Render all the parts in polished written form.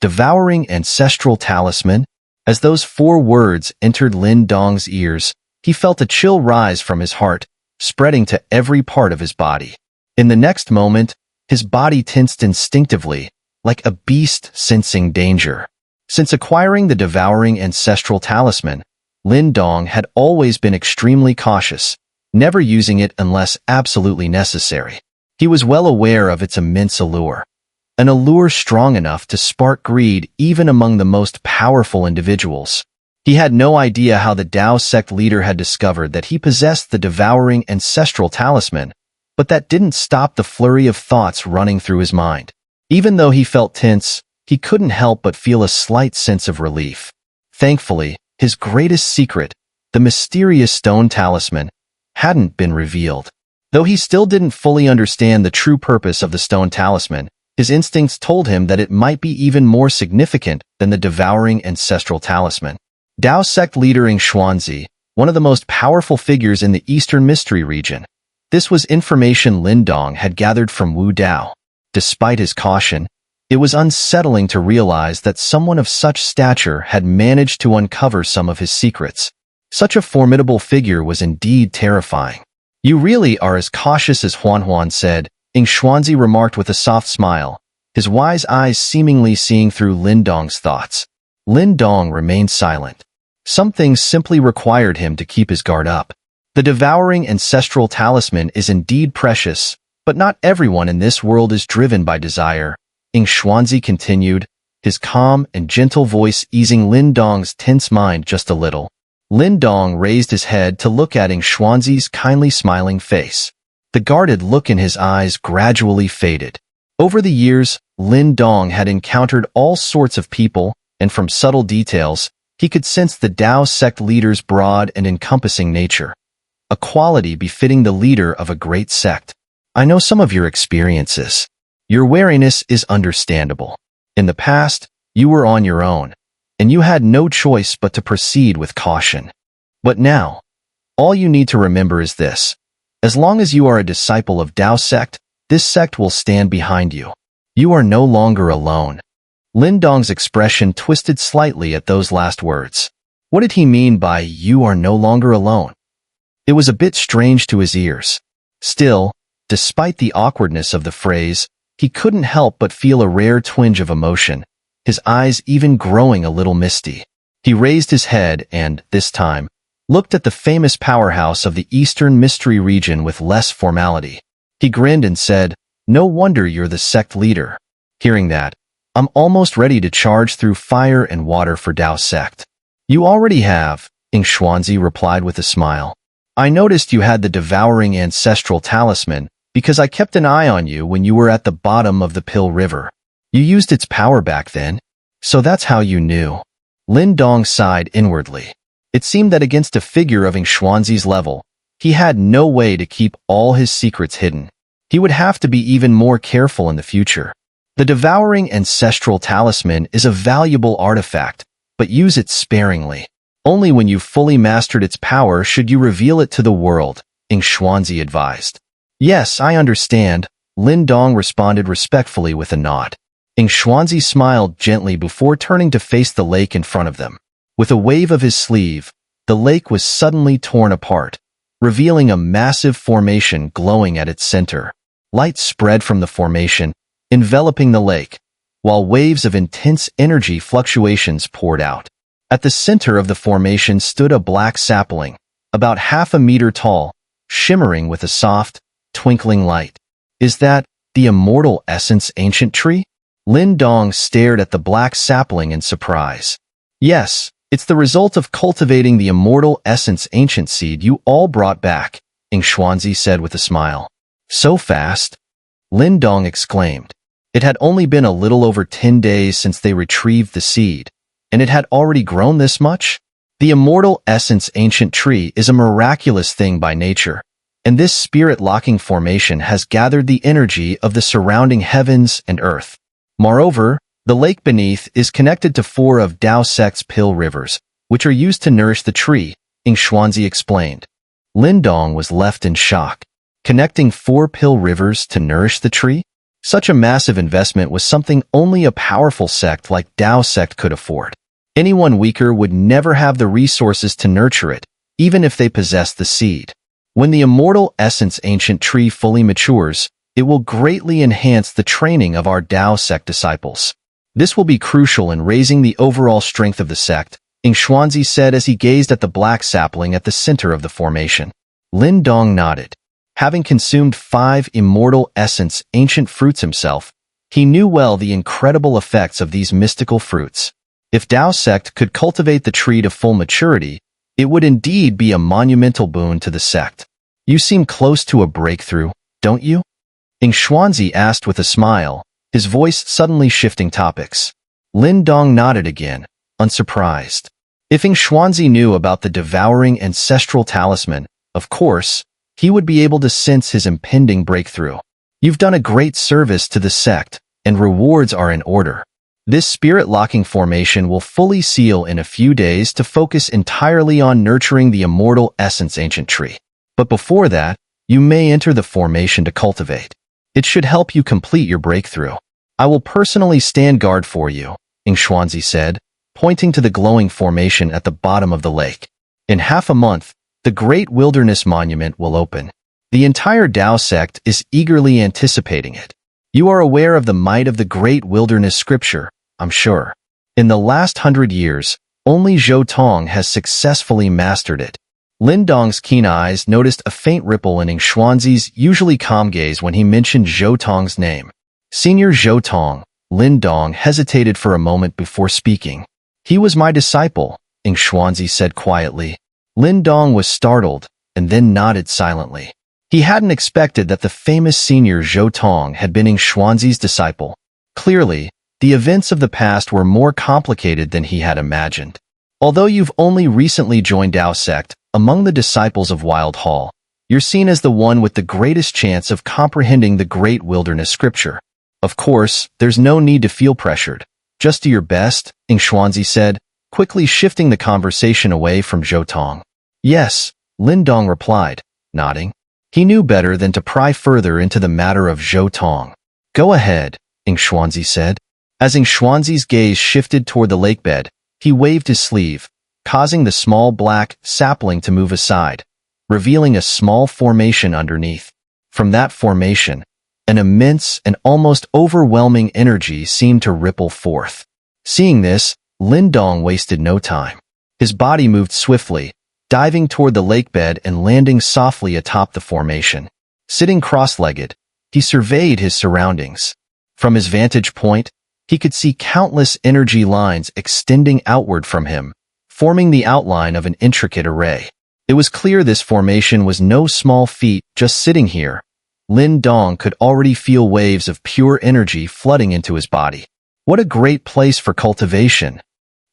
devouring ancestral talisman. As those 4 words entered Lin Dong's ears, he felt a chill rise from his heart, spreading to every part of his body. In the next moment, his body tensed instinctively, like a beast sensing danger. Since acquiring the devouring ancestral talisman, Lin Dong had always been extremely cautious, never using it unless absolutely necessary. He was well aware of its immense allure, an allure strong enough to spark greed even among the most powerful individuals. He had no idea how the Dao sect leader had discovered that he possessed the devouring ancestral talisman, but that didn't stop the flurry of thoughts running through his mind. Even though he felt tense, he couldn't help but feel a slight sense of relief. Thankfully, his greatest secret, the mysterious stone talisman, hadn't been revealed. Though he still didn't fully understand the true purpose of the stone talisman, his instincts told him that it might be even more significant than the devouring ancestral talisman. Dao sect leader EngSubs, one of the most powerful figures in the Eastern Mystery region. This was information Lin Dong had gathered from Wu Dao. Despite his caution, it was unsettling to realize that someone of such stature had managed to uncover some of his secrets. Such a formidable figure was indeed terrifying. "You really are as cautious as Huan said," EngSubs remarked with a soft smile, his wise eyes seemingly seeing through Lin Dong's thoughts. Lin Dong remained silent. Some things simply required him to keep his guard up. The devouring ancestral talisman is indeed precious, but not everyone in this world is driven by desire, EngSubs continued, his calm and gentle voice easing Lin Dong's tense mind just a little. Lin Dong raised his head to look at EngSubs's kindly smiling face. The guarded look in his eyes gradually faded. Over the years, Lin Dong had encountered all sorts of people, and from subtle details, he could sense the Dao sect leader's broad and encompassing nature, a quality befitting the leader of a great sect. "I know some of your experiences. Your wariness is understandable. In the past, you were on your own, and you had no choice but to proceed with caution. But now, all you need to remember is this. As long as you are a disciple of Dao sect, this sect will stand behind you. You are no longer alone." Lin Dong's expression twisted slightly at those last words. What did he mean by "you are no longer alone"? It was a bit strange to his ears. Still, despite the awkwardness of the phrase, he couldn't help but feel a rare twinge of emotion, his eyes even growing a little misty. He raised his head and, this time, looked at the famous powerhouse of the Eastern Mystery region with less formality. He grinned and said, "No wonder you're the sect leader. Hearing that, I'm almost ready to charge through fire and water for Dao sect." "You already have," EngSubs replied with a smile. "I noticed you had the devouring ancestral talisman because I kept an eye on you when you were at the bottom of the Pill River. You used its power back then, so that's how you knew." Lin Dong sighed inwardly. It seemed that against a figure of EngSubs's level, he had no way to keep all his secrets hidden. He would have to be even more careful in the future. The devouring ancestral talisman is a valuable artifact, but use it sparingly. Only when you've fully mastered its power should you reveal it to the world, EngSubs advised. "Yes, I understand," Lin Dong responded respectfully with a nod. EngSubs smiled gently before turning to face the lake in front of them. With a wave of his sleeve, the lake was suddenly torn apart, revealing a massive formation glowing at its center. Light spread from the formation, enveloping the lake, while waves of intense energy fluctuations poured out. At the center of the formation stood a black sapling, about half a meter tall, shimmering with a soft, twinkling light. "Is that the immortal essence ancient tree?" Lin Dong stared at the black sapling in surprise. "Yes, it's the result of cultivating the immortal essence ancient seed you all brought back," EngSubs said with a smile. "So fast?" Lin Dong exclaimed. It had only been a little over 10 days since they retrieved the seed, and it had already grown this much? The immortal essence ancient tree is a miraculous thing by nature, and this spirit-locking formation has gathered the energy of the surrounding heavens and earth. Moreover, the lake beneath is connected to 4 of Dao sect's pill rivers, which are used to nourish the tree, EngSubs explained. Lin Dong was left in shock. Connecting 4 pill rivers to nourish the tree? Such a massive investment was something only a powerful sect like Dao Sect could afford. Anyone weaker would never have the resources to nurture it, even if they possessed the seed. When the immortal essence ancient tree fully matures, it will greatly enhance the training of our Dao Sect disciples. This will be crucial in raising the overall strength of the sect, EngSubs said as he gazed at the black sapling at the center of the formation. Lin Dong nodded. Having consumed 5 immortal essence ancient fruits himself, he knew well the incredible effects of these mystical fruits. If Dao Sect could cultivate the tree to full maturity, it would indeed be a monumental boon to the sect. You seem close to a breakthrough, don't you? EngSubs asked with a smile, his voice suddenly shifting topics. Lin Dong nodded again, unsurprised. If EngSubs knew about the devouring ancestral talisman, of course, he would be able to sense his impending breakthrough. You've done a great service to the sect, and rewards are in order. This spirit-locking formation will fully seal in a few days to focus entirely on nurturing the immortal essence ancient tree. But before that, you may enter the formation to cultivate. It should help you complete your breakthrough. I will personally stand guard for you, EngSubs said, pointing to the glowing formation at the bottom of the lake. In half a month, the Great Wilderness Monument will open. The entire Dao Sect is eagerly anticipating it. You are aware of the might of the Great Wilderness Scripture, I'm sure. In the last 100 years, only Zhou Tong has successfully mastered it. Lin Dong's keen eyes noticed a faint ripple in EngSubs' usually calm gaze when he mentioned Zhou Tong's name. Senior Zhou Tong, Lin Dong hesitated for a moment before speaking. He was my disciple, EngSubs said quietly. Lin Dong was startled, and then nodded silently. He hadn't expected that the famous senior Zhou Tong had been EngSubs' disciple. Clearly, the events of the past were more complicated than he had imagined. Although you've only recently joined Dao Sect, among the disciples of Wild Hall, you're seen as the one with the greatest chance of comprehending the Great Wilderness Scripture. Of course, there's no need to feel pressured. Just do your best, EngSubs said, quickly shifting the conversation away from Zhou Tong. Yes, Lin Dong replied, nodding. He knew better than to pry further into the matter of Zhou Tong. Go ahead, EngSubs said. As EngSubs' gaze shifted toward the lakebed, he waved his sleeve, causing the small black sapling to move aside, revealing a small formation underneath. From that formation, an immense and almost overwhelming energy seemed to ripple forth. Seeing this, Lin Dong wasted no time. His body moved swiftly, diving toward the lakebed and landing softly atop the formation. Sitting cross-legged, he surveyed his surroundings. From his vantage point, he could see countless energy lines extending outward from him, forming the outline of an intricate array. It was clear this formation was no small feat just sitting here. Lin Dong could already feel waves of pure energy flooding into his body. What a great place for cultivation!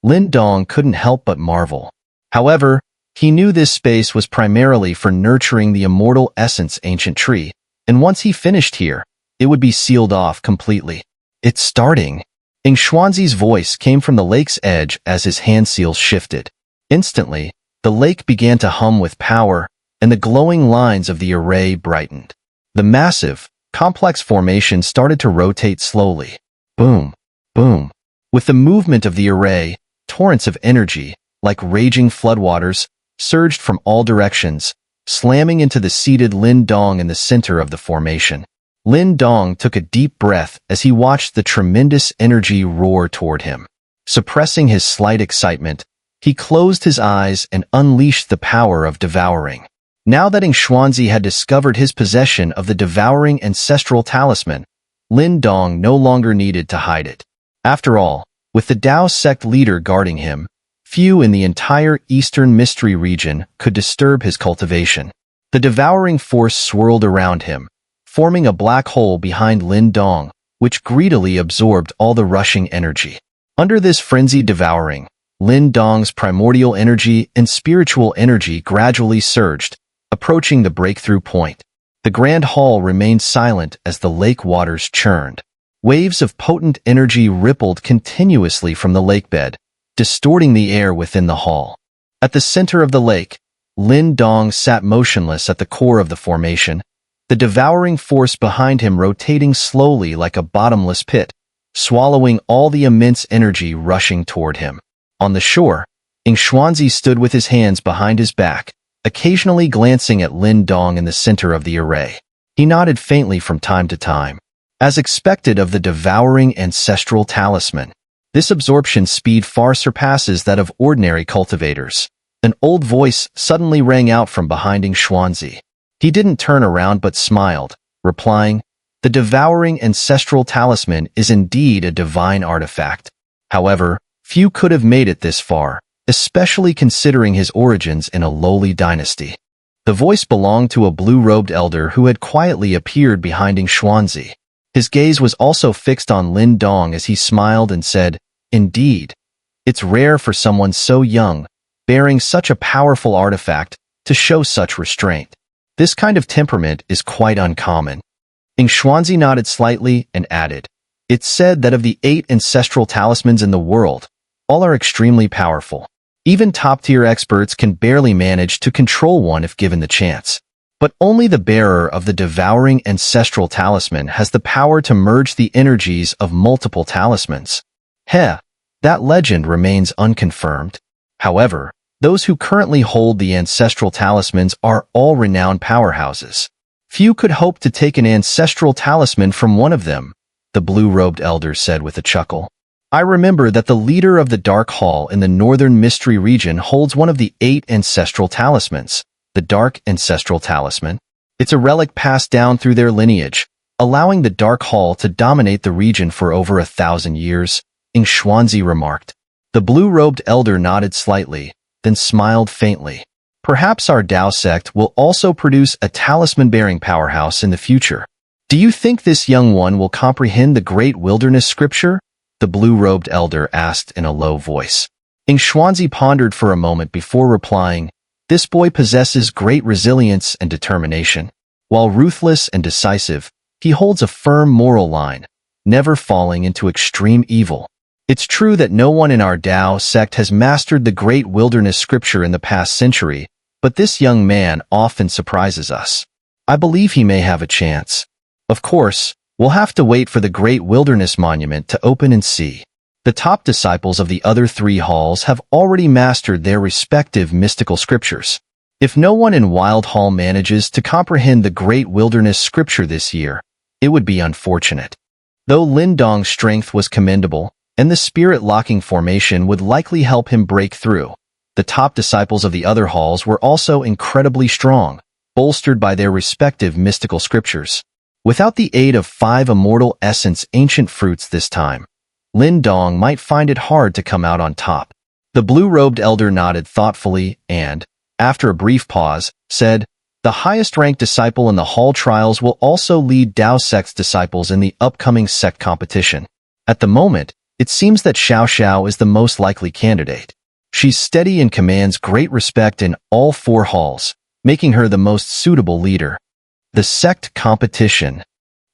Lin Dong couldn't help but marvel. However, he knew this space was primarily for nurturing the immortal essence ancient tree, and once he finished here, it would be sealed off completely. It's starting. EngSubs' voice came from the lake's edge as his hand seals shifted. Instantly, the lake began to hum with power, and the glowing lines of the array brightened. The massive, complex formation started to rotate slowly. Boom, boom. With the movement of the array, torrents of energy, like raging floodwaters, surged from all directions, slamming into the seated Lin Dong in the center of the formation. Lin Dong took a deep breath as he watched the tremendous energy roar toward him. Suppressing his slight excitement, he closed his eyes and unleashed the power of devouring. Now that EngSubs had discovered his possession of the devouring ancestral talisman, Lin Dong no longer needed to hide it. After all, with the Dao Sect leader guarding him, few in the entire Eastern Mystery region could disturb his cultivation. The devouring force swirled around him, forming a black hole behind Lin Dong, which greedily absorbed all the rushing energy. Under this frenzied devouring, Lin Dong's primordial energy and spiritual energy gradually surged, approaching the breakthrough point. The grand hall remained silent as the lake waters churned. Waves of potent energy rippled continuously from the lakebed, distorting the air within the hall. At the center of the lake, Lin Dong sat motionless at the core of the formation, the devouring force behind him rotating slowly like a bottomless pit, swallowing all the immense energy rushing toward him. On the shore, EngSubs stood with his hands behind his back, occasionally glancing at Lin Dong in the center of the array. He nodded faintly from time to time. As expected of the devouring ancestral talisman, this absorption speed far surpasses that of ordinary cultivators. An old voice suddenly rang out from behind EngSubs. He didn't turn around but smiled, replying, "The devouring ancestral talisman is indeed a divine artifact. However, few could have made it this far, especially considering his origins in a lowly dynasty." The voice belonged to a blue-robed elder who had quietly appeared behind EngSubs. His gaze was also fixed on Lin Dong as he smiled and said, "Indeed, it's rare for someone so young, bearing such a powerful artifact, to show such restraint. This kind of temperament is quite uncommon." EngSubs nodded slightly and added, "It's said that of the 8 ancestral talismans in the world, all are extremely powerful. Even top-tier experts can barely manage to control one if given the chance. But only the bearer of the devouring ancestral talisman has the power to merge the energies of multiple talismans. That legend remains unconfirmed. However, those who currently hold the ancestral talismans are all renowned powerhouses. Few could hope to take an ancestral talisman from one of them," the blue-robed elder said with a chuckle. "I remember that the leader of the Dark Hall in the Northern Mystery region holds one of the 8 ancestral talismans, the Dark Ancestral Talisman. It's a relic passed down through their lineage, allowing the Dark Hall to dominate the region for over 1,000 years, EngSubs remarked. The blue-robed elder nodded slightly, then smiled faintly. "Perhaps our Tao sect will also produce a talisman-bearing powerhouse in the future. Do you think this young one will comprehend the great wilderness scripture?" the blue-robed elder asked in a low voice. EngSubs pondered for a moment before replying, "This boy possesses great resilience and determination. While ruthless and decisive, he holds a firm moral line, never falling into extreme evil. It's true that no one in our Tao sect has mastered the great wilderness scripture in the past century, but this young man often surprises us. I believe he may have a chance. Of course, we'll have to wait for the great wilderness monument to open and see." The top disciples of the other 3 halls have already mastered their respective mystical scriptures. If no one in Wild Hall manages to comprehend the great wilderness scripture this year, it would be unfortunate. Though Lin Dong's strength was commendable, and the spirit-locking formation would likely help him break through, the top disciples of the other halls were also incredibly strong, bolstered by their respective mystical scriptures. Without the aid of 5 immortal essence ancient fruits this time, Lin Dong might find it hard to come out on top. The blue-robed elder nodded thoughtfully and, after a brief pause, said, "The highest-ranked disciple in the hall trials will also lead Tao Sect's disciples in the upcoming sect competition. At the moment, it seems that Xiao Xiao is the most likely candidate. She's steady and commands great respect in all 4 halls, making her the most suitable leader." The sect competition.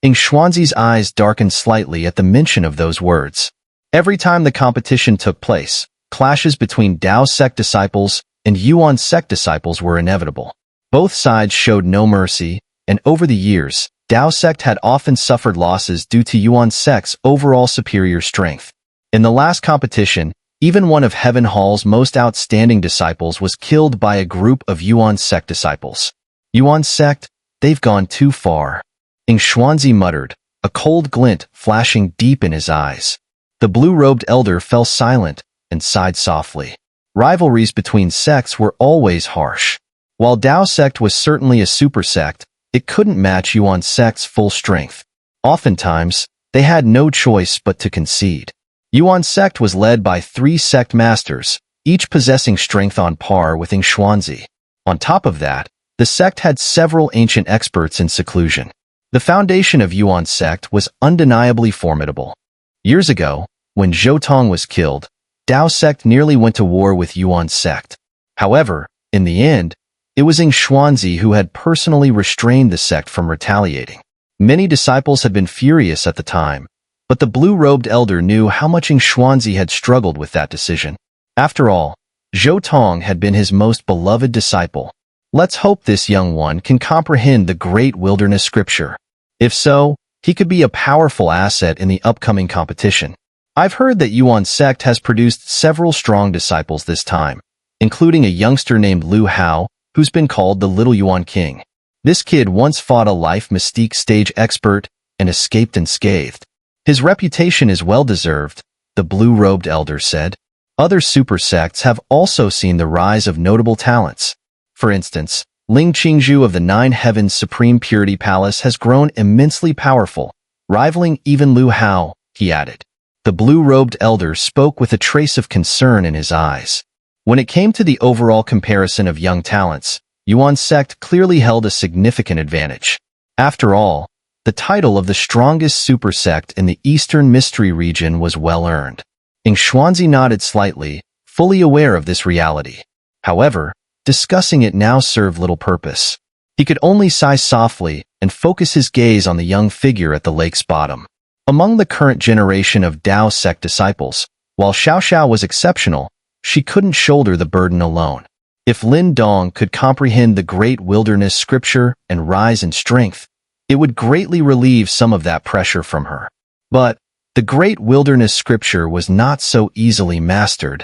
EngSubs' eyes darkened slightly at the mention of those words. Every time the competition took place, clashes between Tao sect disciples and Yuan sect disciples were inevitable. Both sides showed no mercy, and over the years, Tao sect had often suffered losses due to Yuan sect's overall superior strength. In the last competition, even one of Heaven Hall's most outstanding disciples was killed by a group of Yuan sect disciples. Yuan sect, they've gone too far. EngSubs muttered, a cold glint flashing deep in his eyes. The blue-robed elder fell silent and sighed softly. Rivalries between sects were always harsh. While Tao sect was certainly a super sect, it couldn't match Yuan sect's full strength. Oftentimes, they had no choice but to concede. Yuan sect was led by 3 sect masters, each possessing strength on par with EngSubs. On top of that, the sect had several ancient experts in seclusion. The foundation of Yuan sect was undeniably formidable. Years ago, when Zhou Tong was killed, Tao sect nearly went to war with Yuan sect. However, in the end, it was EngSubs who had personally restrained the sect from retaliating. Many disciples had been furious at the time, but the blue-robed elder knew how much EngSubs had struggled with that decision. After all, Zhou Tong had been his most beloved disciple. Let's hope this young one can comprehend the great wilderness scripture. If so, he could be a powerful asset in the upcoming competition. I've heard that Yuan Sect has produced several strong disciples this time, including a youngster named Lu Hao, who's been called the Little Yuan King. This kid once fought a life mystique stage expert and escaped unscathed. His reputation is well-deserved, the blue-robed elder said. Other super sects have also seen the rise of notable talents. For instance, Ling Qingzhu of the Nine Heavens Supreme Purity Palace has grown immensely powerful, rivaling even Lu Hao, he added. The blue-robed elder spoke with a trace of concern in his eyes. When it came to the overall comparison of young talents, Yuan Sect clearly held a significant advantage. After all, the title of the strongest super sect in the Eastern Mystery region was well-earned. EngSubs nodded slightly, fully aware of this reality. However, discussing it now served little purpose. He could only sigh softly and focus his gaze on the young figure at the lake's bottom. Among the current generation of Dao sect disciples, while Xiao was exceptional, she couldn't shoulder the burden alone. If Lin Dong could comprehend the great wilderness scripture and rise in strength, it would greatly relieve some of that pressure from her. But the great wilderness scripture was not so easily mastered.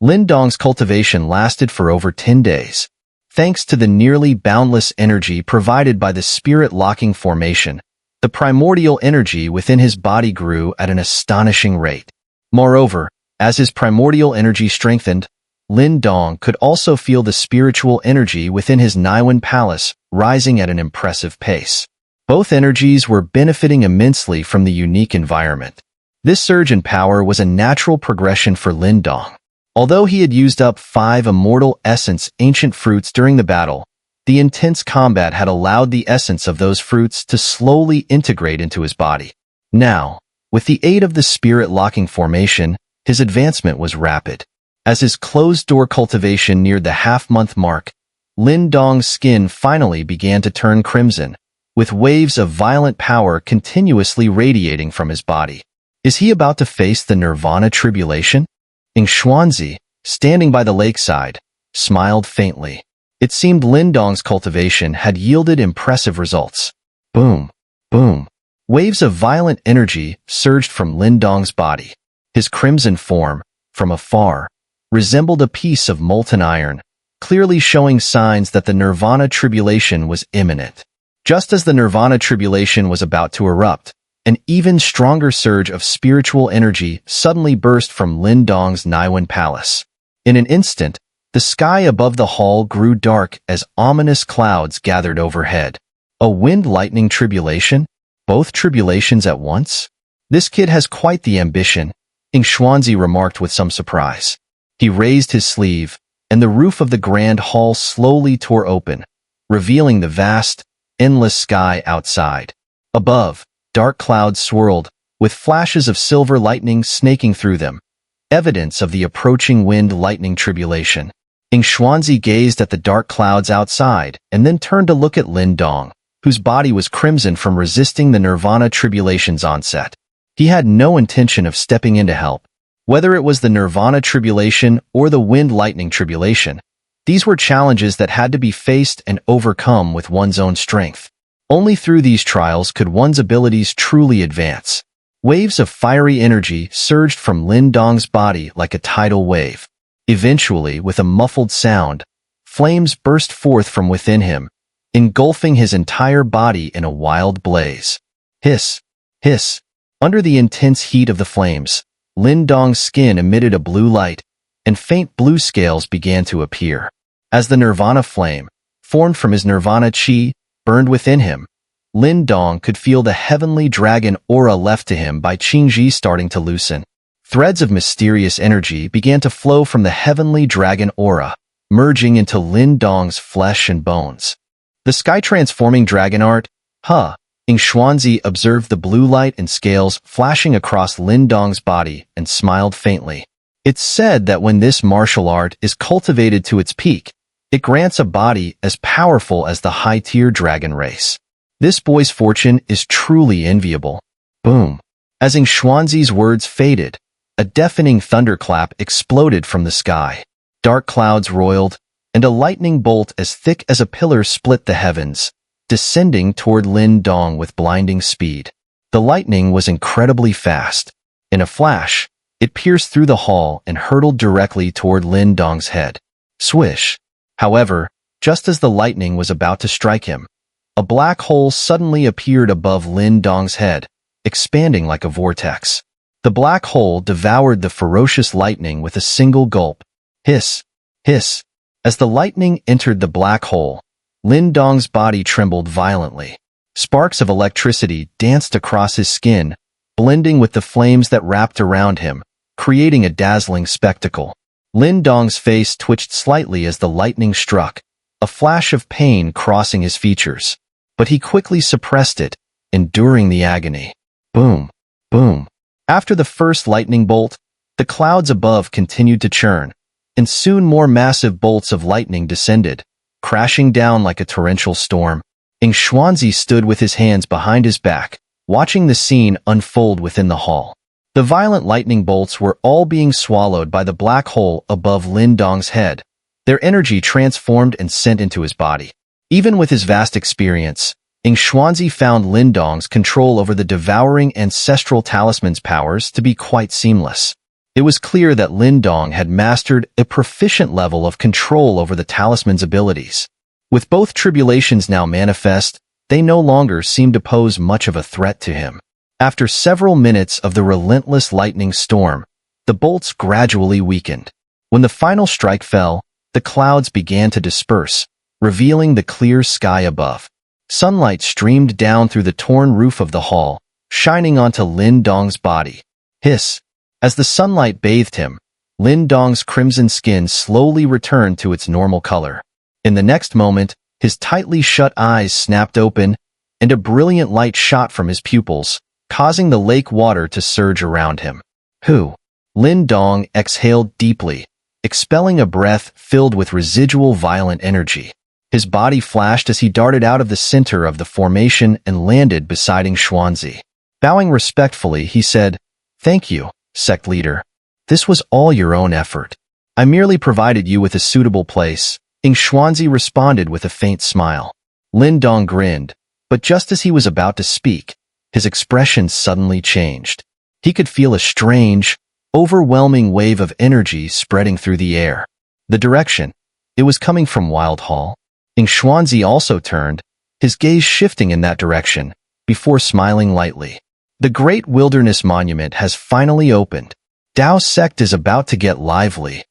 Lin Dong's cultivation lasted for over 10 days. Thanks to the nearly boundless energy provided by the spirit-locking formation, the primordial energy within his body grew at an astonishing rate. Moreover, as his primordial energy strengthened, Lin Dong could also feel the spiritual energy within his Naiwan palace rising at an impressive pace. Both energies were benefiting immensely from the unique environment. This surge in power was a natural progression for Lin Dong. Although he had used up 5 immortal essence ancient fruits during the battle, the intense combat had allowed the essence of those fruits to slowly integrate into his body. Now, with the aid of the spirit-locking formation, his advancement was rapid. As his closed-door cultivation neared the half-month mark, Lin Dong's skin finally began to turn crimson, with waves of violent power continuously radiating from his body. Is he about to face the Nirvana Tribulation? EngSubs, standing by the lakeside, smiled faintly. It seemed Lin Dong's cultivation had yielded impressive results. Boom, boom. Waves of violent energy surged from Lin Dong's body. His crimson form, from afar, resembled a piece of molten iron, clearly showing signs that the Nirvana Tribulation was imminent. Just as the Nirvana Tribulation was about to erupt, an even stronger surge of spiritual energy suddenly burst from Lin Dong's Naiwan palace. In an instant, the sky above the hall grew dark as ominous clouds gathered overhead. A wind-lightning tribulation? Both tribulations at once? This kid has quite the ambition, EngSubs remarked with some surprise. He raised his sleeve, and the roof of the grand hall slowly tore open, revealing the vast, endless sky outside. Above, dark clouds swirled, with flashes of silver lightning snaking through them, evidence of the approaching wind-lightning tribulation. EngSubs gazed at the dark clouds outside and then turned to look at Lin Dong, whose body was crimson from resisting the Nirvana Tribulation's onset. He had no intention of stepping in to help. Whether it was the Nirvana Tribulation or the Wind-Lightning Tribulation, these were challenges that had to be faced and overcome with one's own strength. Only through these trials could one's abilities truly advance. Waves of fiery energy surged from Lin Dong's body like a tidal wave. Eventually, with a muffled sound, flames burst forth from within him, engulfing his entire body in a wild blaze. Hiss, hiss. Under the intense heat of the flames, Lin Dong's skin emitted a blue light, and faint blue scales began to appear. As the Nirvana flame, formed from his Nirvana chi, burned within him, Lin Dong could feel the heavenly dragon aura left to him by Qingji starting to loosen. Threads of mysterious energy began to flow from the heavenly dragon aura, merging into Lin Dong's flesh and bones. The sky-transforming dragon art, EngSubs observed the blue light and scales flashing across Lin Dong's body and smiled faintly. It's said that when this martial art is cultivated to its peak, it grants a body as powerful as the high-tier dragon race. This boy's fortune is truly enviable. Boom. As EngSubs' words faded, a deafening thunderclap exploded from the sky. Dark clouds roiled, and a lightning bolt as thick as a pillar split the heavens, descending toward Lin Dong with blinding speed. The lightning was incredibly fast. In a flash, it pierced through the hall and hurtled directly toward Lin Dong's head. Swish! However, just as the lightning was about to strike him, a black hole suddenly appeared above Lin Dong's head, expanding like a vortex. The black hole devoured the ferocious lightning with a single gulp. Hiss! Hiss! As the lightning entered the black hole, Lin Dong's body trembled violently. Sparks of electricity danced across his skin, blending with the flames that wrapped around him, creating a dazzling spectacle. Lin Dong's face twitched slightly as the lightning struck, a flash of pain crossing his features. But he quickly suppressed it, enduring the agony. Boom! Boom! After the first lightning bolt, the clouds above continued to churn, and soon more massive bolts of lightning descended, crashing down like a torrential storm. EngSubs stood with his hands behind his back, watching the scene unfold within the hall. The violent lightning bolts were all being swallowed by the black hole above Lin Dong's head, their energy transformed and sent into his body. Even with his vast experience, EngSubs found Lin Dong's control over the devouring ancestral talisman's powers to be quite seamless. It was clear that Lin Dong had mastered a proficient level of control over the talisman's abilities. With both tribulations now manifest, they no longer seemed to pose much of a threat to him. After several minutes of the relentless lightning storm, the bolts gradually weakened. When the final strike fell, the clouds began to disperse, revealing the clear sky above. Sunlight streamed down through the torn roof of the hall, shining onto Lin Dong's body. Hiss! As the sunlight bathed him, Lin Dong's crimson skin slowly returned to its normal color. In the next moment, his tightly shut eyes snapped open, and a brilliant light shot from his pupils, causing the lake water to surge around him. Whew! Lin Dong exhaled deeply, expelling a breath filled with residual violent energy. His body flashed as he darted out of the center of the formation and landed beside EngSubs. Bowing respectfully, he said, "Thank you, Sect leader. This was all your own effort. I merely provided you with a suitable place." EngSubs responded with a faint smile. Lin Dong grinned, but just as he was about to speak, his expression suddenly changed. He could feel a strange, overwhelming wave of energy spreading through the air. The direction, it was coming from Wild Hall. EngSubs also turned, his gaze shifting in that direction, before smiling lightly. The Great Wilderness Monument has finally opened. Dao Sect is about to get lively.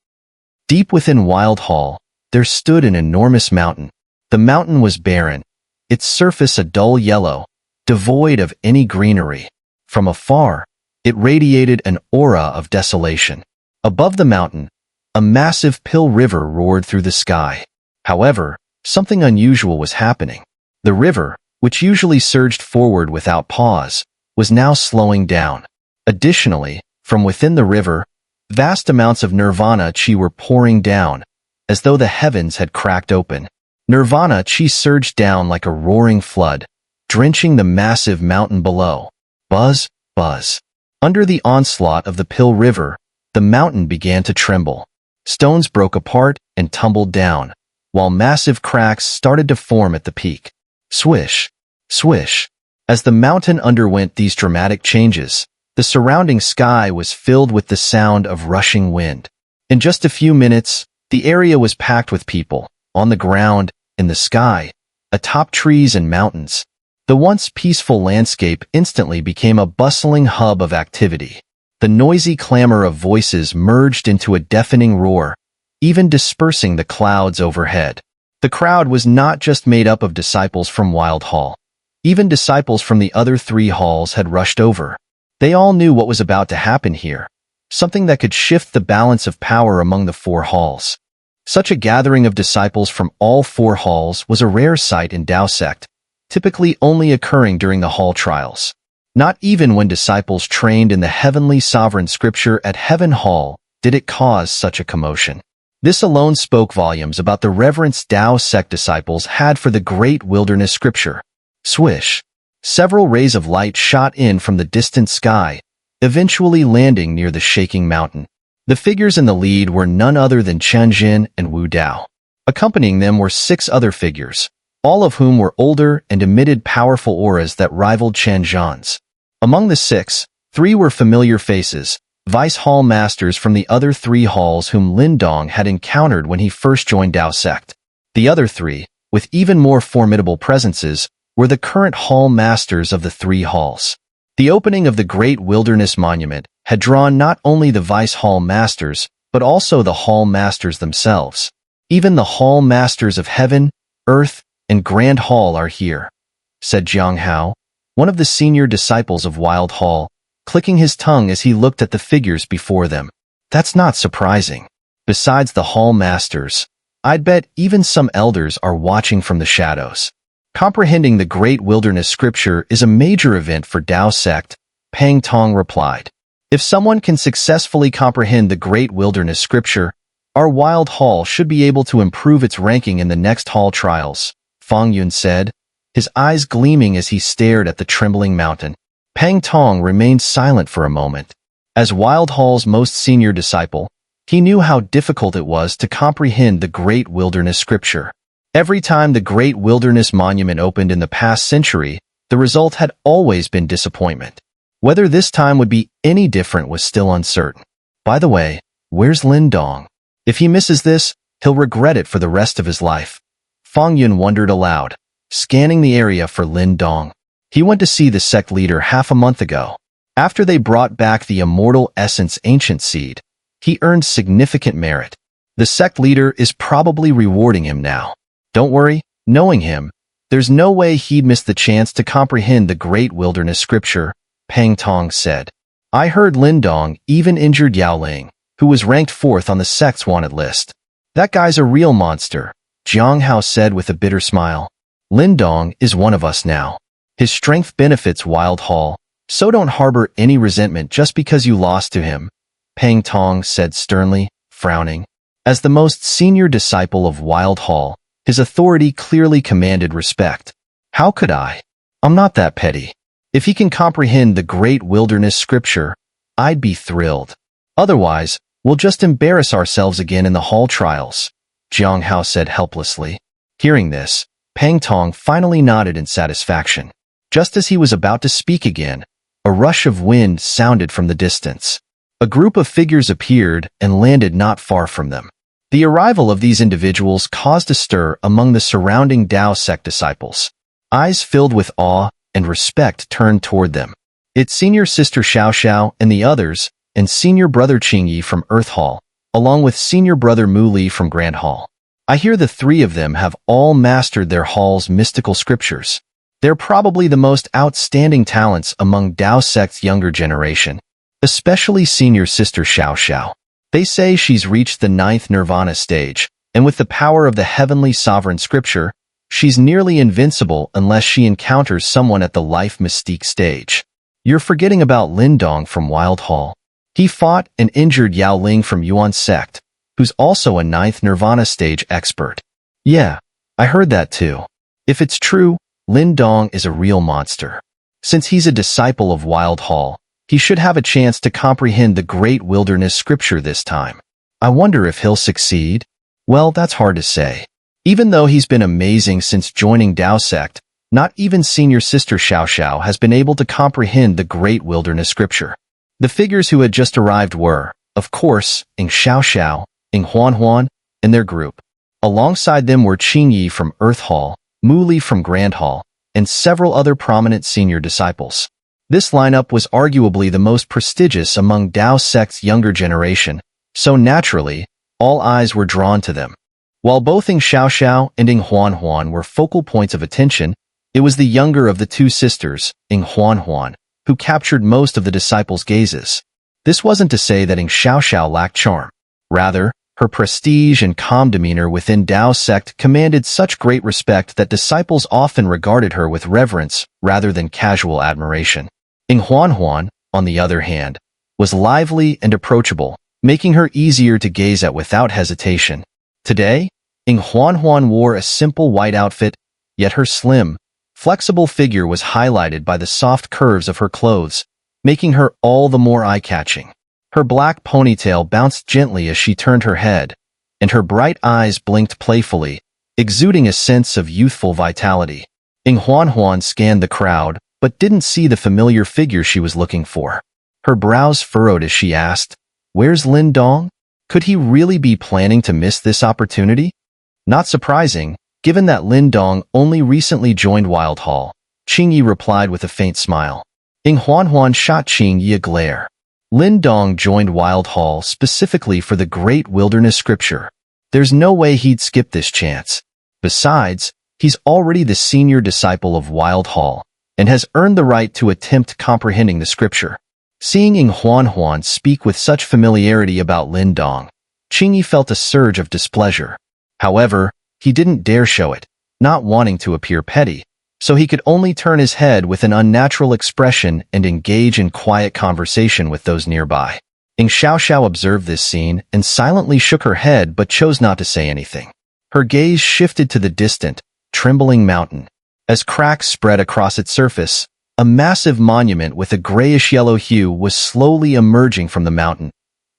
Deep within Wild Hall, there stood an enormous mountain. The mountain was barren, its surface a dull yellow, devoid of any greenery. From afar, it radiated an aura of desolation. Above the mountain, a massive pill river roared through the sky. However, something unusual was happening. The river, which usually surged forward without pause, was now slowing down. Additionally, from within the river, vast amounts of nirvana chi were pouring down, as though the heavens had cracked open. Nirvana chi surged down like a roaring flood, drenching the massive mountain below. Buzz, buzz. Under the onslaught of the Pill River, the mountain began to tremble. Stones broke apart and tumbled down, while massive cracks started to form at the peak. Swish, swish. As the mountain underwent these dramatic changes, the surrounding sky was filled with the sound of rushing wind. In just a few minutes, the area was packed with people, on the ground, in the sky, atop trees and mountains. The once peaceful landscape instantly became a bustling hub of activity. The noisy clamor of voices merged into a deafening roar, even dispersing the clouds overhead. The crowd was not just made up of disciples from Wild Hall. Even disciples from the other 3 halls had rushed over. They all knew what was about to happen here, something that could shift the balance of power among the 4 halls. Such a gathering of disciples from all 4 halls was a rare sight in Dao Sect, typically only occurring during the hall trials. Not even when disciples trained in the heavenly sovereign scripture at Heaven Hall did it cause such a commotion. This alone spoke volumes about the reverence Dao Sect disciples had for the great wilderness scripture. Swish! Several rays of light shot in from the distant sky, eventually landing near the shaking mountain. The figures in the lead were none other than Chen Jin and Wu Dao. Accompanying them were 6 other figures, all of whom were older and emitted powerful auras that rivaled Chen Zhan's. Among the 6, 3 were familiar faces, Vice Hall Masters from the other 3 halls whom Lin Dong had encountered when he first joined Dao Sect. The other 3, with even more formidable presences, were the current Hall Masters of the 3 halls. The opening of the Great Wilderness Monument had drawn not only the Vice Hall Masters, but also the Hall Masters themselves. Even the Hall Masters of Heaven, Earth, and Grand Hall are here, said Jiang Hao, one of the senior disciples of Wild Hall, clicking his tongue as he looked at the figures before them. That's not surprising. Besides the Hall Masters, I'd bet even some elders are watching from the shadows. Comprehending the Great Wilderness Scripture is a major event for Dao Sect, Pang Tong replied. If someone can successfully comprehend the Great Wilderness Scripture, our Wild Hall should be able to improve its ranking in the next hall trials, Fang Yun said, his eyes gleaming as he stared at the trembling mountain. Pang Tong remained silent for a moment. As Wild Hall's most senior disciple, he knew how difficult it was to comprehend the Great Wilderness Scripture. Every time the Great Wilderness Monument opened in the past century, the result had always been disappointment. Whether this time would be any different was still uncertain. By the way, where's Lin Dong? If he misses this, he'll regret it for the rest of his life. Fang Yun wondered aloud, scanning the area for Lin Dong. He went to see the sect leader half a month ago. After they brought back the immortal essence ancient seed, he earned significant merit. The sect leader is probably rewarding him now. Don't worry, knowing him, there's no way he'd miss the chance to comprehend the Great Wilderness Scripture, Pang Tong said. I heard Lin Dong even injured Yao Ling, who was ranked 4th on the sect's wanted list. That guy's a real monster, Jiang Hao said with a bitter smile. Lin Dong is one of us now. His strength benefits Wild Hall, so don't harbor any resentment just because you lost to him, Pang Tong said sternly, frowning. As the most senior disciple of Wild Hall, his authority clearly commanded respect. How could I? I'm not that petty. If he can comprehend the Great Wilderness Scripture, I'd be thrilled. Otherwise, we'll just embarrass ourselves again in the hall trials, Jiang Hao said helplessly. Hearing this, Pang Tong finally nodded in satisfaction. Just as he was about to speak again, a rush of wind sounded from the distance. A group of figures appeared and landed not far from them. The arrival of these individuals caused a stir among the surrounding Dao Sect disciples. Eyes filled with awe and respect turned toward them. Its senior sister Xiao Xiao and the others, and senior brother Qingyi from Earth Hall, along with senior brother Mu Li from Grand Hall. I hear the 3 of them have all mastered their hall's mystical scriptures. They're probably the most outstanding talents among Dao Sect's younger generation, especially senior sister Xiao Xiao. They say she's reached the 9th nirvana stage, and with the power of the heavenly sovereign scripture, she's nearly invincible unless she encounters someone at the life mystique stage. You're forgetting about Lin Dong from Wild Hall. He fought and injured Yao Ling from Yuan Sect, who's also a 9th nirvana stage expert. Yeah, I heard that too. If it's true, Lin Dong is a real monster. Since he's a disciple of Wild Hall, he should have a chance to comprehend the Great Wilderness Scripture this time. I wonder if he'll succeed? Well, that's hard to say. Even though he's been amazing since joining Dao Sect, not even senior sister Xiao Xiao has been able to comprehend the Great Wilderness Scripture. The figures who had just arrived were, of course, Ying Xiao Xiao, Ying Huan Huan, and their group. Alongside them were Qingyi from Earth Hall, Mu Li from Grand Hall, and several other prominent senior disciples. This lineup was arguably the most prestigious among Dao Sect's younger generation, so naturally, all eyes were drawn to them. While both Ying Xiao Xiao and Ying Huan Huan were focal points of attention, it was the younger of the 2 sisters, Ying Huan Huan, who captured most of the disciples' gazes. This wasn't to say that Ying Xiao Xiao lacked charm. Rather, her prestige and calm demeanor within Dao Sect commanded such great respect that disciples often regarded her with reverence rather than casual admiration. Ying Huan Huan, on the other hand, was lively and approachable, making her easier to gaze at without hesitation. Today, Ying Huan Huan wore a simple white outfit, yet her slim, flexible figure was highlighted by the soft curves of her clothes, making her all the more eye-catching. Her black ponytail bounced gently as she turned her head, and her bright eyes blinked playfully, exuding a sense of youthful vitality. Huan scanned the crowd, but didn't see the familiar figure she was looking for. Her brows furrowed as she asked, "Where's Lin Dong? Could he really be planning to miss this opportunity?" Not surprising, given that Lin Dong only recently joined Wild Hall. Qingyi replied with a faint smile. Huan shot Qingyi a glare. Lin Dong joined Wild Hall specifically for the Great Wilderness Scripture. There's no way he'd skip this chance. Besides, he's already the senior disciple of Wild Hall and has earned the right to attempt comprehending the scripture. Seeing Huan speak with such familiarity about Lin Dong, Qingyi felt a surge of displeasure. However, he didn't dare show it, not wanting to appear petty, so he could only turn his head with an unnatural expression and engage in quiet conversation with those nearby. Xiao observed this scene and silently shook her head but chose not to say anything. Her gaze shifted to the distant, trembling mountain. As cracks spread across its surface, a massive monument with a grayish-yellow hue was slowly emerging from the mountain,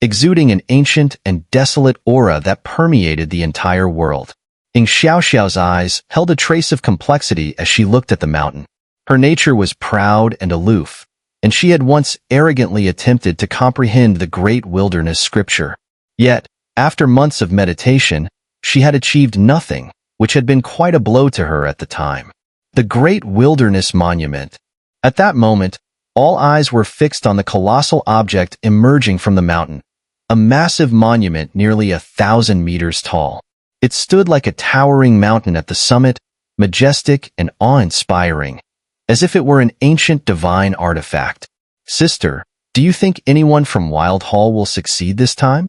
exuding an ancient and desolate aura that permeated the entire world. Xiao's eyes held a trace of complexity as she looked at the mountain. Her nature was proud and aloof, and she had once arrogantly attempted to comprehend the Great Wilderness Scripture. Yet, after months of meditation, she had achieved nothing, which had been quite a blow to her at the time. The Great Wilderness Monument. At that moment, all eyes were fixed on the colossal object emerging from the mountain, a massive monument nearly 1,000 meters tall. It stood like a towering mountain at the summit, majestic and awe-inspiring, as if it were an ancient divine artifact. "Sister, do you think anyone from Wild Hall will succeed this time?"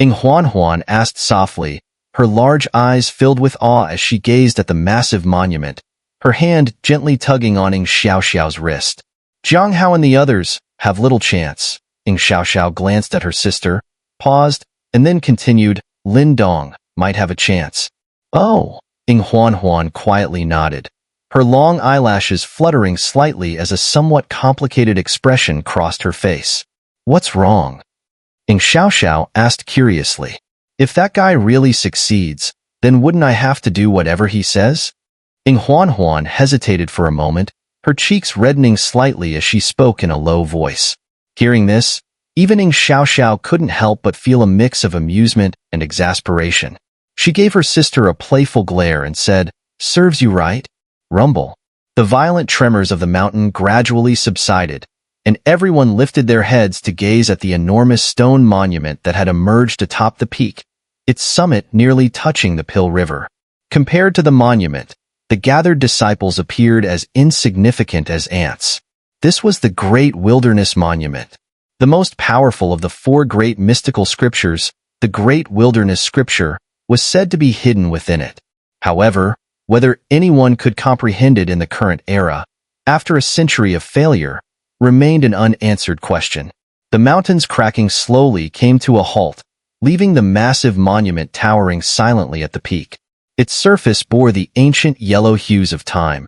Huan asked softly, her large eyes filled with awe as she gazed at the massive monument, her hand gently tugging on Xiao's wrist. "Jiang Hao and the others have little chance." Xiao glanced at her sister, paused, and then continued, "Lin Dong might have a chance." "Oh," Huan quietly nodded, her long eyelashes fluttering slightly as a somewhat complicated expression crossed her face. "What's wrong?" Xiao asked curiously. "If that guy really succeeds, then wouldn't I have to do whatever he says?" Huan hesitated for a moment, her cheeks reddening slightly as she spoke in a low voice. Hearing this, even Xiao couldn't help but feel a mix of amusement and exasperation. She gave her sister a playful glare and said, "Serves you right." Rumble. The violent tremors of the mountain gradually subsided, and everyone lifted their heads to gaze at the enormous stone monument that had emerged atop the peak, its summit nearly touching the Pill River. Compared to the monument, the gathered disciples appeared as insignificant as ants. This was the Great Wilderness Monument. The most powerful of the four great mystical scriptures, the Great Wilderness Scripture, was said to be hidden within it. However, whether anyone could comprehend it in the current era, after a century of failure, remained an unanswered question. The mountains cracking slowly came to a halt, leaving the massive monument towering silently at the peak. Its surface bore the ancient yellow hues of time,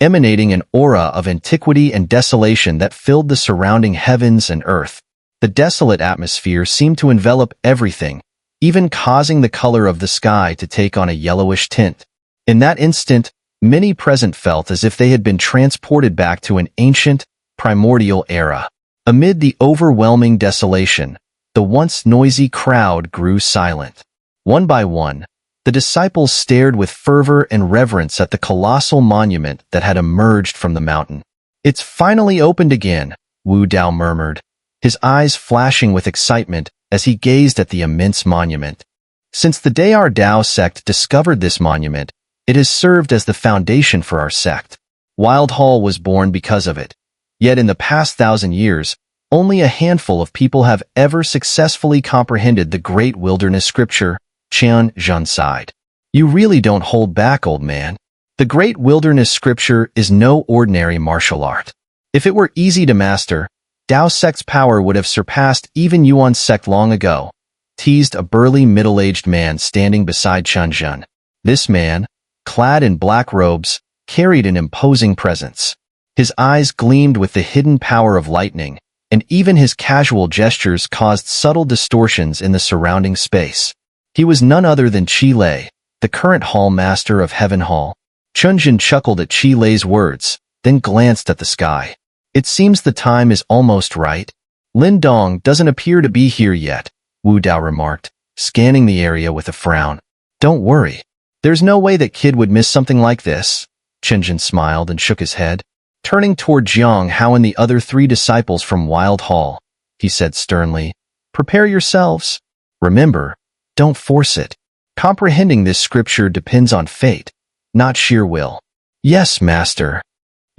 emanating an aura of antiquity and desolation that filled the surrounding heavens and earth. The desolate atmosphere seemed to envelop everything, even causing the color of the sky to take on a yellowish tint. In that instant, many present felt as if they had been transported back to an ancient, primordial era. Amid the overwhelming desolation, the once noisy crowd grew silent. One by one, the disciples stared with fervor and reverence at the colossal monument that had emerged from the mountain. "It's finally opened again," Wu Dao murmured, his eyes flashing with excitement as he gazed at the immense monument. "Since the day our Dao sect discovered this monument, it has served as the foundation for our sect. Wild Hall was born because of it. Yet in the past 1,000 years, only a handful of people have ever successfully comprehended the Great Wilderness Scripture." Qian Zhan sighed. "You really don't hold back, old man. The Great Wilderness Scripture is no ordinary martial art. If it were easy to master, Dao Sect's power would have surpassed even Yuan's sect long ago," teased a burly middle-aged man standing beside Qian Zhan. This man, clad in black robes, carried an imposing presence. His eyes gleamed with the hidden power of lightning, and even his casual gestures caused subtle distortions in the surrounding space. He was none other than Qi Lei, the current Hall Master of Heaven Hall. Chunjin chuckled at Qi Lei's words, then glanced at the sky. It seems the time is almost right. Lin Dong doesn't appear to be here yet, Wu Dao remarked, scanning the area with a frown. Don't worry. There's no way that kid would miss something like this. Chunjin smiled and shook his head. Turning toward Jiang Hao and the other 3 disciples from Wild Hall, he said sternly, prepare yourselves. Remember, don't force it. Comprehending this scripture depends on fate, not sheer will. Yes, Master.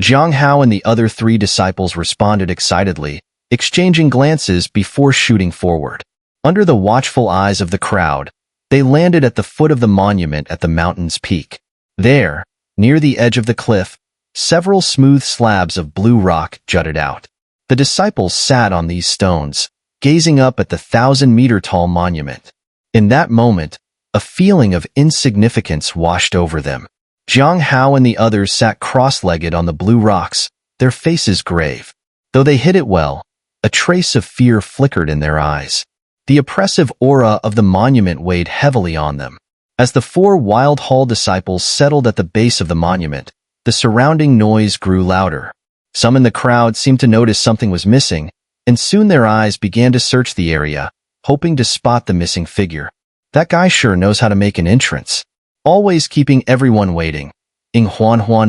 Jiang Hao and the other 3 disciples responded excitedly, exchanging glances before shooting forward. Under the watchful eyes of the crowd, they landed at the foot of the monument at the mountain's peak. There, near the edge of the cliff, several smooth slabs of blue rock jutted out. The disciples sat on these stones, gazing up at the 1,000-meter-tall monument. In that moment, a feeling of insignificance washed over them. Jiang Hao and the others sat cross-legged on the blue rocks, their faces grave. Though they hid it well, a trace of fear flickered in their eyes. The oppressive aura of the monument weighed heavily on them. As the 4 Wild Hall disciples settled at the base of the monument, the surrounding noise grew louder. Some in the crowd seemed to notice something was missing, and soon their eyes began to search the area, hoping to spot the missing figure. That guy sure knows how to make an entrance. Always keeping everyone waiting, Ying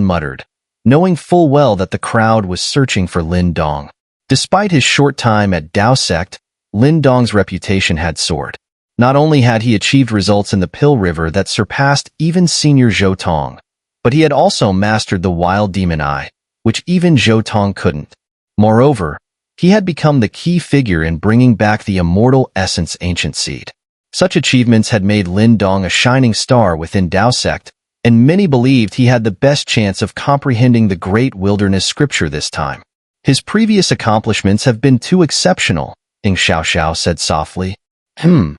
muttered, knowing full well that the crowd was searching for Lin Dong. Despite his short time at Dao Sect, Lin Dong's reputation had soared. Not only had he achieved results in the Pill River that surpassed even Senior Zhou Tong, but he had also mastered the Wild Demon Eye, which even Zhou Tong couldn't. Moreover, he had become the key figure in bringing back the immortal Essence Ancient Seed. Such achievements had made Lin Dong a shining star within Dao Sect, and many believed he had the best chance of comprehending the great wilderness scripture this time. His previous accomplishments have been too exceptional, EngSubs said softly. Ying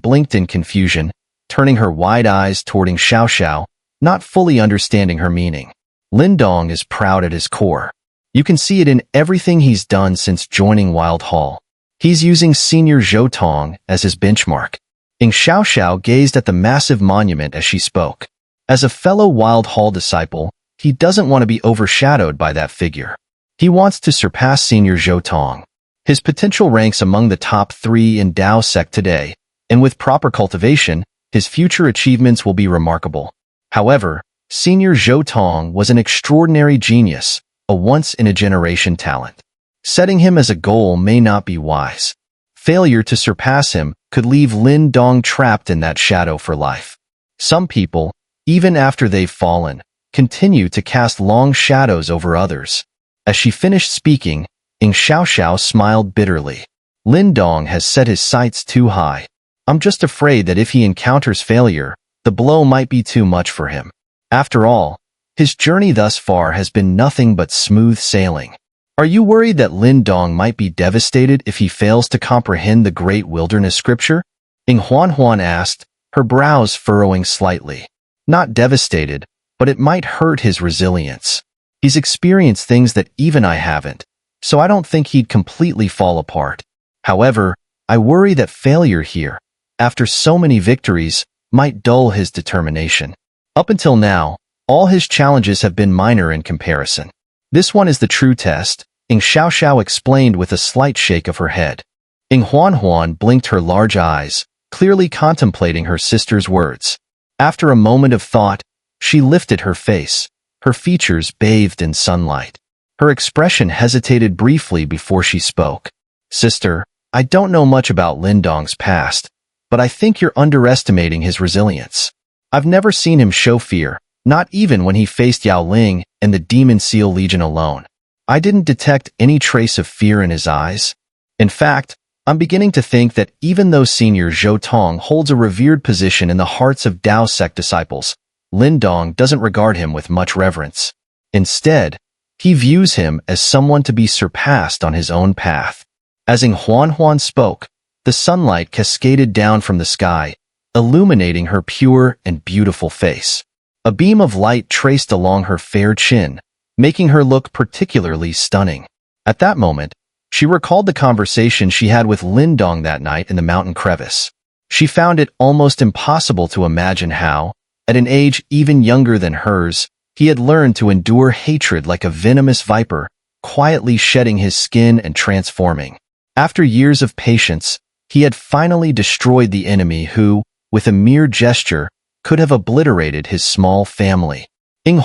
blinked in confusion, turning her wide eyes toward EngSubs, not fully understanding her meaning. Lin Dong is proud at his core. You can see it in everything he's done since joining Wild Hall. He's using Senior Zhou Tong as his benchmark. EngSubs gazed at the massive monument as she spoke. As a fellow Wild Hall disciple, he doesn't want to be overshadowed by that figure. He wants to surpass Senior Zhou Tong. His potential ranks among the top 3 in Dao Sect today, and with proper cultivation, his future achievements will be remarkable. However, Senior Zhou Tong was an extraordinary genius, a once-in-a-generation talent. Setting him as a goal may not be wise. Failure to surpass him could leave Lin Dong trapped in that shadow for life. Some people, even after they've fallen, continue to cast long shadows over others. As she finished speaking, EngSubs smiled bitterly. Lin Dong has set his sights too high. I'm just afraid that if he encounters failure, the blow might be too much for him. After all, his journey thus far has been nothing but smooth sailing. Are you worried that Lin Dong might be devastated if he fails to comprehend the great wilderness scripture? Ying asked, her brows furrowing slightly. Not devastated, but it might hurt his resilience. He's experienced things that even I haven't, so I don't think he'd completely fall apart. However, I worry that failure here, after so many victories, might dull his determination. Up until now, all his challenges have been minor in comparison. This one is the true test, EngSubs explained with a slight shake of her head. Ying blinked her large eyes, clearly contemplating her sister's words. After a moment of thought, she lifted her face, her features bathed in sunlight. Her expression hesitated briefly before she spoke. Sister, I don't know much about Lin Dong's past, but I think you're underestimating his resilience. I've never seen him show fear, not even when he faced Yao Ling and the Demon Seal Legion alone. I didn't detect any trace of fear in his eyes. In fact, I'm beginning to think that even though Senior Zhou Tong holds a revered position in the hearts of Dao Sect disciples, Lin Dong doesn't regard him with much reverence. Instead, he views him as someone to be surpassed on his own path. As Ying spoke, the sunlight cascaded down from the sky, illuminating her pure and beautiful face. A beam of light traced along her fair chin, making her look particularly stunning. At that moment, she recalled the conversation she had with Lin Dong that night in the mountain crevice. She found it almost impossible to imagine how, at an age even younger than hers, he had learned to endure hatred like a venomous viper, quietly shedding his skin and transforming. After years of patience, he had finally destroyed the enemy who, with a mere gesture, could have obliterated his small family. Ying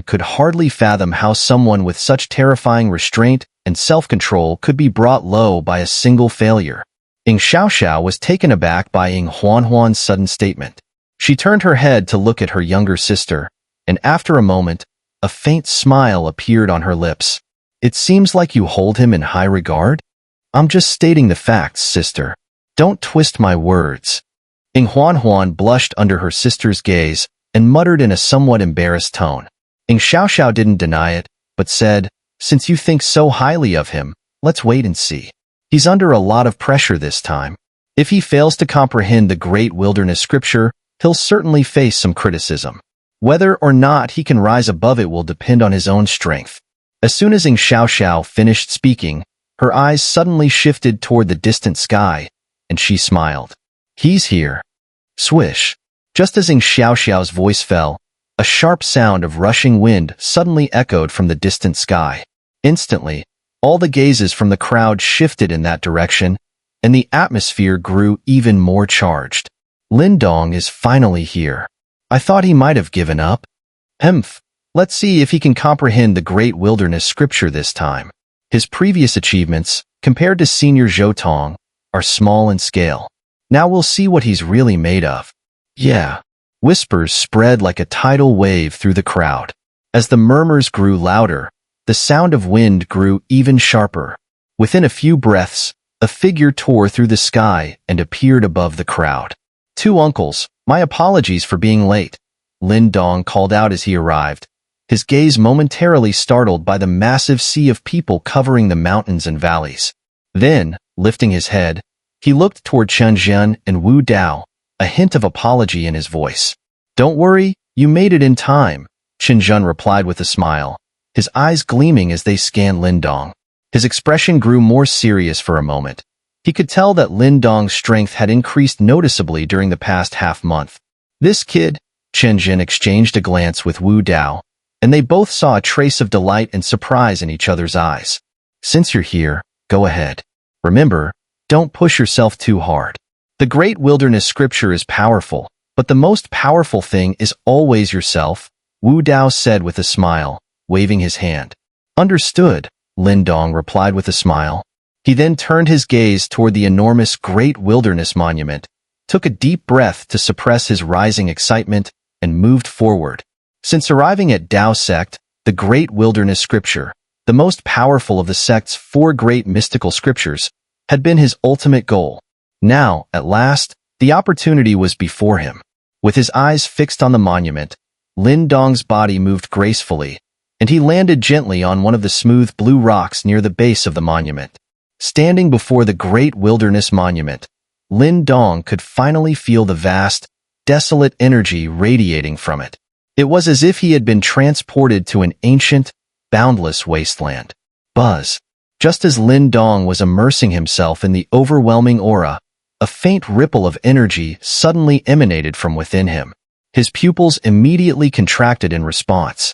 could hardly fathom how someone with such terrifying restraint and self-control could be brought low by a single failure. Ying was taken aback by Ying sudden statement. She turned her head to look at her younger sister, and after a moment, a faint smile appeared on her lips. It seems like you hold him in high regard? I'm just stating the facts, sister. Don't twist my words. Ying blushed under her sister's gaze and muttered in a somewhat embarrassed tone. Ying didn't deny it, but said, since you think so highly of him, let's wait and see. He's under a lot of pressure this time. If he fails to comprehend the great wilderness scripture, he'll certainly face some criticism. Whether or not he can rise above it will depend on his own strength. As soon as Ying finished speaking, her eyes suddenly shifted toward the distant sky, and she smiled. He's here. Swish. Just as Ying Xiao's voice fell, a sharp sound of rushing wind suddenly echoed from the distant sky. Instantly, all the gazes from the crowd shifted in that direction, and the atmosphere grew even more charged. Lin Dong is finally here. I thought he might have given up. Let's see if he can comprehend the great wilderness scripture this time. His previous achievements, compared to Senior Zhou Tong, are small in scale. Now we'll see what he's really made of. Yeah. Whispers spread like a tidal wave through the crowd. As the murmurs grew louder, the sound of wind grew even sharper. Within a few breaths, a figure tore through the sky and appeared above the crowd. Two uncles, my apologies for being late, Lin Dong called out as he arrived, his gaze momentarily startled by the massive sea of people covering the mountains and valleys. Then, lifting his head, he looked toward Chen Zhen and Wu Dao, a hint of apology in his voice. Don't worry, you made it in time, Chen Zhen replied with a smile, his eyes gleaming as they scanned Lin Dong. His expression grew more serious for a moment. He could tell that Lin Dong's strength had increased noticeably during the past half-month. This kid, Chen Zhen exchanged a glance with Wu Dao, and they both saw a trace of delight and surprise in each other's eyes. Since you're here, go ahead. Remember, don't push yourself too hard. The great wilderness scripture is powerful, but the most powerful thing is always yourself, Wu Dao said with a smile, waving his hand. Understood, Lin Dong replied with a smile. He then turned his gaze toward the enormous Great Wilderness Monument, took a deep breath to suppress his rising excitement, and moved forward. Since arriving at Dao Sect, the Great Wilderness Scripture, the most powerful of the Sect's 4 great mystical scriptures, had been his ultimate goal. Now, at last, the opportunity was before him. With his eyes fixed on the monument, Lin Dong's body moved gracefully, and he landed gently on one of the smooth blue rocks near the base of the monument. Standing before the Great Wilderness Monument, Lin Dong could finally feel the vast, desolate energy radiating from it. It was as if he had been transported to an ancient, boundless wasteland. Buzz. Just as Lin Dong was immersing himself in the overwhelming aura, a faint ripple of energy suddenly emanated from within him. His pupils immediately contracted in response.